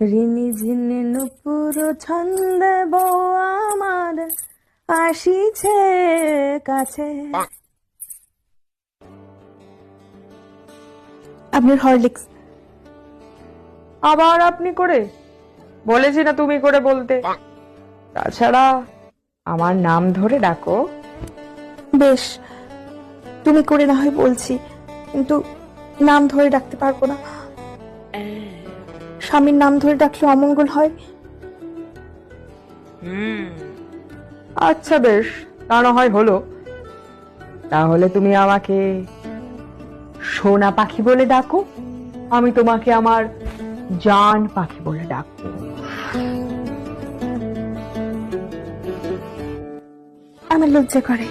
ঋণী ঝিনে নুপুর ছন্দে বউ আমার আসিছে কাছে। আপনার হরলিক্স। আবার আপনি করে? বলেছি না তুমি করে বলতে। তাছাড়া আমার নাম ধরে ডাকো। বেশ, তুমি করে না হয় বলছি, কিন্তু নাম ধরে ডাকতে পারবো না। স্বামীর নাম ধরে ডাকলে অমঙ্গল হয়। আচ্ছা বেশ, তা না হয় হলো। তাহলে তুমি আমাকে সোনা পাখি বলে ডাকো, আমি তোমাকে আমার জান পাখি বলে ডাকবো। আমার লজ্জা করে।